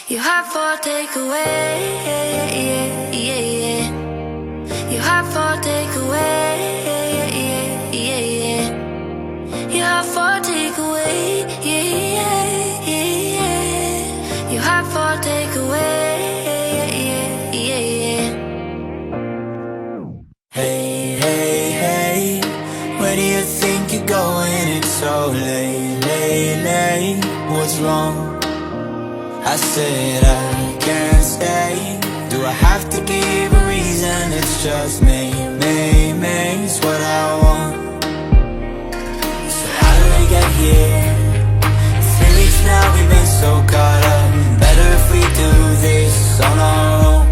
You have for takeaway, yeah, yeah, yeah, yeah. You have for takeaway, yeah, yeah, yeah, yeah. You have for takeaway, yeah, yeah, yeah, yeah. You have for takeaway, yeah, yeah, yeah, yeah. Hey, hey, hey, where do you think you're going? It's so late, late, late. What's wrong? I said I can't stay. Do I have to give a reason? It's just me, it's what I want. So how do we get here? 3 weeks now, we've been so caught up. Better if we do this on our own.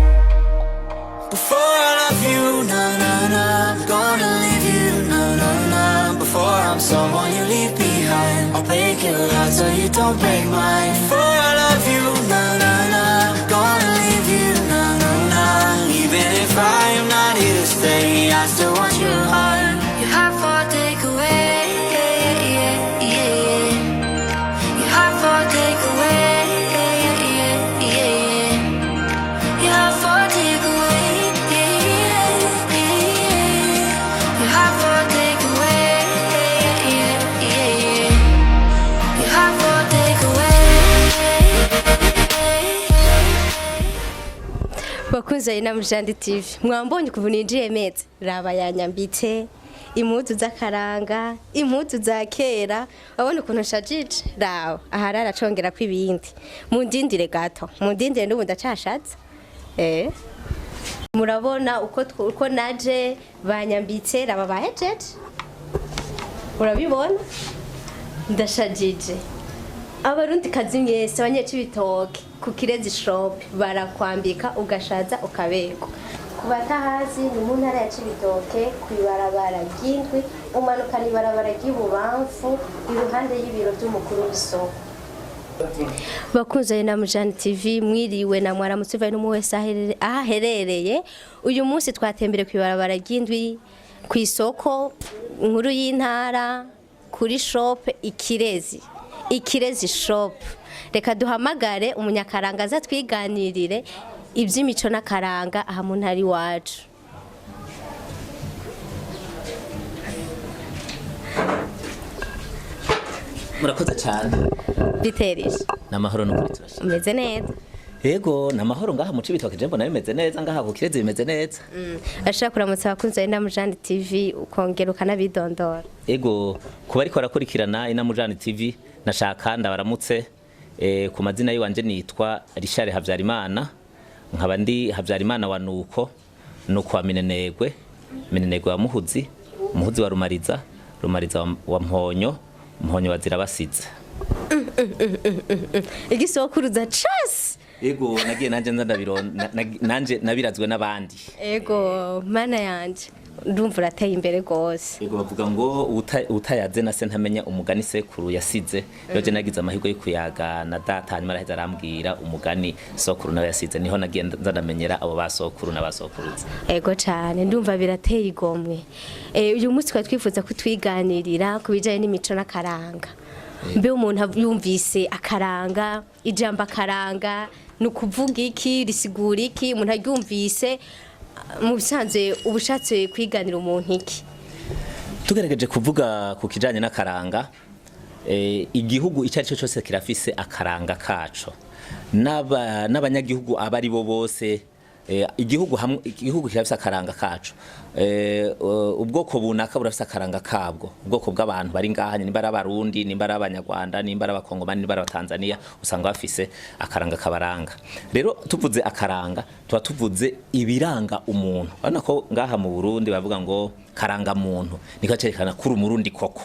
Before I love you, nah, nah, nah, gonna leave you, nah, nah, nah. Before I'm someone you leave behind, I'll break your heart so you don't break mine. Before I love you, nah, nah, nah, gonna leave you, nah, nah, nah. Even if I am not here to stay, I still want your heart. You have for takeaway, yeah, yeah, yeah, yeah. You have for takeaway, yeah, yeah, yeah, yeah. You have for takeaway, yeah, yeah, yeah, yeah. You have for takeaway, yeah, yeah, yeah, yeah. You have for takeaway. Bakunze na Mujandi TV mwambonye kuva ninjiye meze raba yanyambitse impuzu z'akaranga impuzu za kera abone ukuntu shajije rawo aharara congera kwibindi mundindire gato mundindire n'ubu ndacashatse murabona uko naje banyambitse raba bahejeje urabibona ndashajije abarundi kazi mwese abanyecibitoke ku Kirezi shop barakwambika ugashaza ukabego kubatahazi ni mu ntara ya Cibitoke kwibarabara ry'indwi umanuka ni barabara ry'ibubamfu iruhande y'ibiro by'umukuru w'isoko. Bakunze na Mujani TV mwiriwe na mwaramutse vaye n'umu wese aherereye uyu munsi twatembere kwibarabara ry'indwi ku isoko nkuru y'intara kuri shop Ikirezi shop. Reka duhamagare umunyakaranga aza twiganirire iby'imico n'akaranga aha mu ntari wacu. Murakoze cyane. Biterisha. Namahoro n'ukuri turashimye. Umeze neza. Yego namahoro ngaha mu Cibitoke je mbona bimeze neza ngaha ku Kirezi bimeze neza. Ashaka kuramutsa abakunze na Mujani TV ukongera ukanabidondora. Yego kuba ariko arakurikirana ina Mujani TV nashaka ndabaramutse ku mazina yiwanje nitwa Richard Havyarimana nkaba ndi Havyarimana wa nuko wa Minenegwe wa Muhuzi wa Rumariza wa Mponyo wa Zirabasize. Igisokuruza chance. Ego nagiye nanje nabirazwe n'abandi. Ego mana yanje ndumva urateye imbere gose. Ego bavuga ngo utayaze na se ntamenya umugani sekuru yasize. Yoje nagize amahirwe yo kuyaga na data hanyuma araheza arambwira umugani sokuru nawe yasize niho nagiye ndamenyera abo basokuru n'abasokuruza. Ego cyane ndumva birateye igomwe. Uyu munsi twifuza kutwiganirira kubijanye n'imico n'akaranga. Mbe umuntu yumvise akaranga ijambo akaranga nukuvuga iki risigura iki umuntu aryumvise mu bisanzwe ubushatse kwiganira umuntu iki tugerageje kuvuga ku kijanye n'akaranga igihugu icari cyo cyose kirafise akaranga kaco n'abanyagihugu abari bo bose igihugu kirafise akaranga kacu ubwoko bunaka burafise akaranga kabwo ubwoko bw'abantu bari ngaha nimba ari abarundi nimba ari abanyarwanda nimba ari abakongomani nimba ari abatanzania usanga bafise akaranga kabaranga rero tuvuze akaranga tuba tuvuze ibiranga umuntu urabona ko ngaha mu Burundi bavuga ngo karanga muntu niko cerekana kuri umurundi koko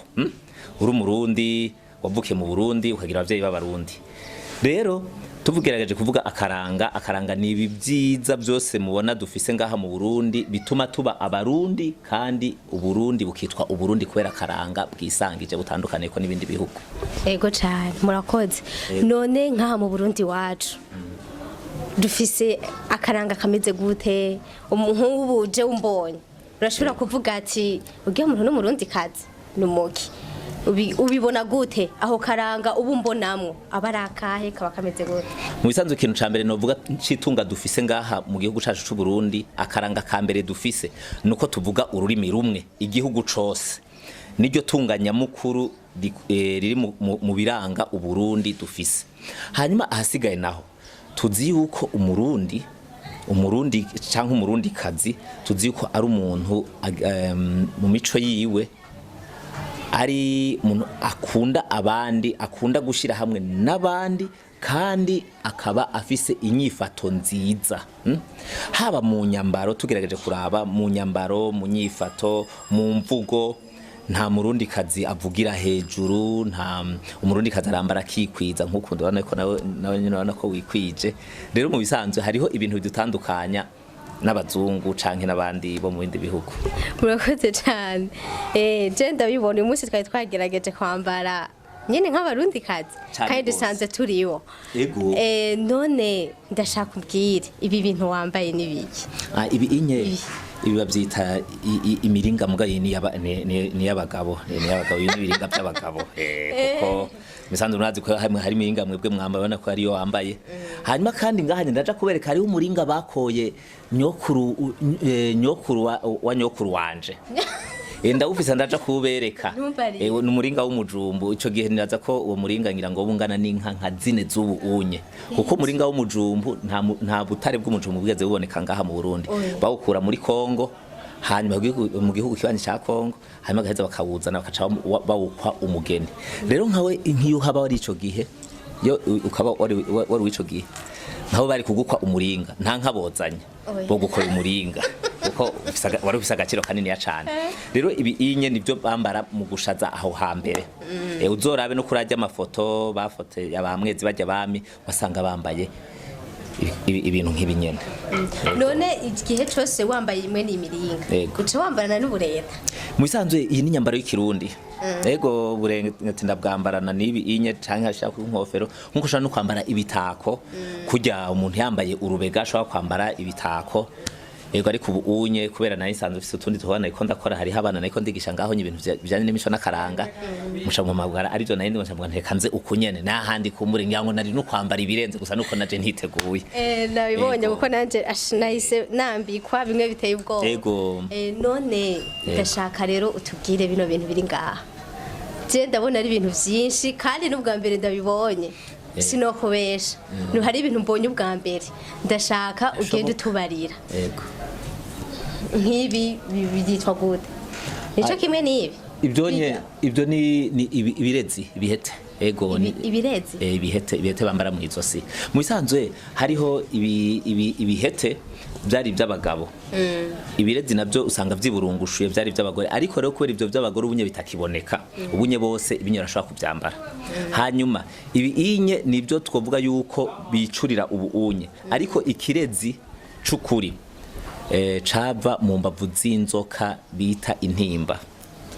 uri umurundi wavukiye mu Burundi ukagira abavyeyi b'abarundi rero tuvugerageje kuvuga akaranga ni ibyiza byose mubona dufise ngaha mu Burundi bituma tuba abarundi kandi uburundi bukitwa uburundi kubera akaranga bwisangije butandukanye ko n'ibindi bihugu. Ego cyane murakoze none ngaha mu Burundi wacu dufise akaranga kameze gute nk'ubu je umbonye urashobora kuvuga ati ugiye umuntu n'umurundi kazi numuki ubibona gute aho karanga ubu mbonamwo aba ari akahe kaba kameze gute? Mu bisanzwe ikintu ca mbere novuga citunga dufise ngaha mu gihugu cacu c'u Burundi, akaranga ka mbere dufise nuko tuvuga ururimi rumwe igihugu cose, niryo tunganya mukuru riri mu biranga Uburundi dufise. Hanyuma ahasigaye naho tuzi yuko umurundi canke umurundi kazi tuzi yuko ari umuntu mu mico yiwe ari umuntu akunda abandi, akunda gushira hamwe n'abandi, kandi akaba afise inyifato nziza, haba mu nyambaro, tugerageje kuraba mu nyambaro, mu nyifato, mu mvugo. Nta murundi kazi avugira hejuru, nta umurundi kazi arambara kikwiza nk'uko ndabona ko nawe nyine urabona ko wikwije. Rero mu bisanzwe hariho ibintu bidutandukanya n'abazungu canke n'abandi bo mu bindi bihugu. Murakoze cyane. Je ndabibona uyu munsi twari twagerageje kwambara nyine nk'abarundi kazi kandi dusanzwe turiwo. Yego. None ndashaka ubwire ibi bintu wambaye nibiki? Ibi inye ibi bavyita imiringa mugaye ni y'abagabo, ibiringa by'abagabo, kuko misanzu nazi ko hari imiringa mwebwe mwamba bana ko ari yo wambaye. Hanyuma kandi ngahanye ndaja kubereka hari umuringa bakoye nyokuru wa nyokuru wanje. Ndawufise ndaja kubereka. Ni umuringa w'umujumbu. Ico gihe niraza ko uwo muringa ngira ngo bungana n'inka nka zine z'ubu unye. Kuko umuringa w'umujumbu nta butare bw'umujumbu bweze buboneka ngaha mu Burundi. Bawukura muri Kongo, hanyuma mu gihugu kibanyi ca Kongo, hanyuma gaheza bakawuzana bakaca bawukwa umugeni. Rero nkawe nk'iyo haba wari ico gihe, yo ukaba wari w'ico gihe, nabo bari kugukwa umuringa, nta nkabozanya bo gukora umuringa, kuko wari ufise agaciro kanini ya cane. Rero ibi inye nivyo bambara mu gushaza aho hambere. Uzorabe no kurajya amafoto bafote yabamwezi bajya bami wasanga bambaye ibintu nk'ibinyene. None igihe cyose wambaye imwe n'imiringa uca wambarana n'ubureta? Mu bisanzwe iyi ni nyambaro y'ikirundi. Ego burengeti ndabwambarana nibi inye canke ashaka ku nkofero, nkuko ushaka no kwambara ibitako, kujya umuntu yambaye urubega ashaka kwambara ibitako. Ego ariko ubu unye kubera nayo isanzwe ufite utundi tubana iko ndakora, hari habana nako ndigisha ngaho ibintu bijanye n'imico n'akaranga, musha mu mabwara ari byo nayo ndimo nshamwa ntekanze ukunyene nahandi kumbure ngirango nari no kwambara ibirenze gusa nuko naje ntiteguye. Nabibonye kuko nanje nahise nambikwa bimwe biteye ubwoba. Ego. None ndashaka rero utubwire bino bintu biri ngaha. Je ndabona ari ibintu byinshi kandi n'ubwa mbere ndabibonye. Sinokubesha. Hari ibintu mbonye ubwa mbere. Ndashaka ugende utubarira. Ego. Nk'ibi byitwa gute? Nico kimwe n'ibi? Ibyo ni ibirezi, ibihete. Ego ni ibirezi. Ibihete bambara mu izosi. Mu bisanzwe hariho ibihete byari by'abagabo. Ibirezi nabyo usanga vyiburungushuye byari by'abagore, ariko rero kubera ibyo by'abagore ubunye bitakiboneka, ubunye bose ibinyora ashaka kubyambara. Hanyuma ibi inye nibyo twovuga yuko bicurira ubu unye, ariko ikirezi cukuri cava mu mbavu z'inzoka bita intimba.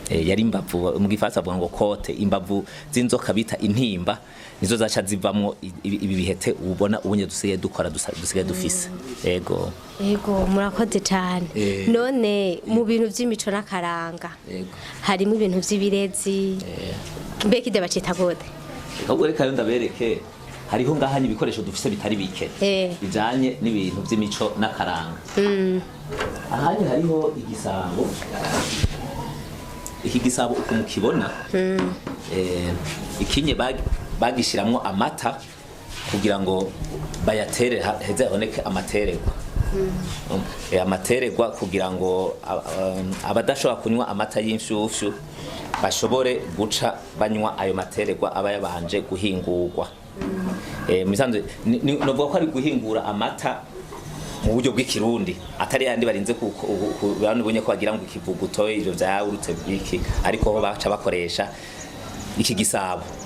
Yari imbavu mu gifaransa avuga ngo kote, imbavu z'inzoka bita intimba nizo zaca zivamwo ibi bihete ubona ubunye dusigaye dukora dusigaye dufise. Ego murakoze cyane. None mu bintu by'imico n'akaranga harimo ibintu by'ibirezi, mbeki de bacita gute? Ahubwo reka yo ndabereke, hariho ngahanye ibikoresho dufise bitari bike bijanye n'ibintu by'imico n'akaranga. Ahanye hariho igisabo. Iki gisabo uko mukibona ikinye bagishiramwo amata kugira ngo bayatere heze honeke amateregwa. Amateregwa kugira ngo abadashobora kunywa amata y'inshushu bashobore guca banywa ayo materegwa aba yabanje guhingurwa. Misanzwe novuga ko ari guhingura amata mu buryo bw'ikirundi, atari yandi barinze bantu bonye ko bagira ngo ikivuguto ivyo vyawurutse biki, ariko ho baca bakoresha iki gisabo.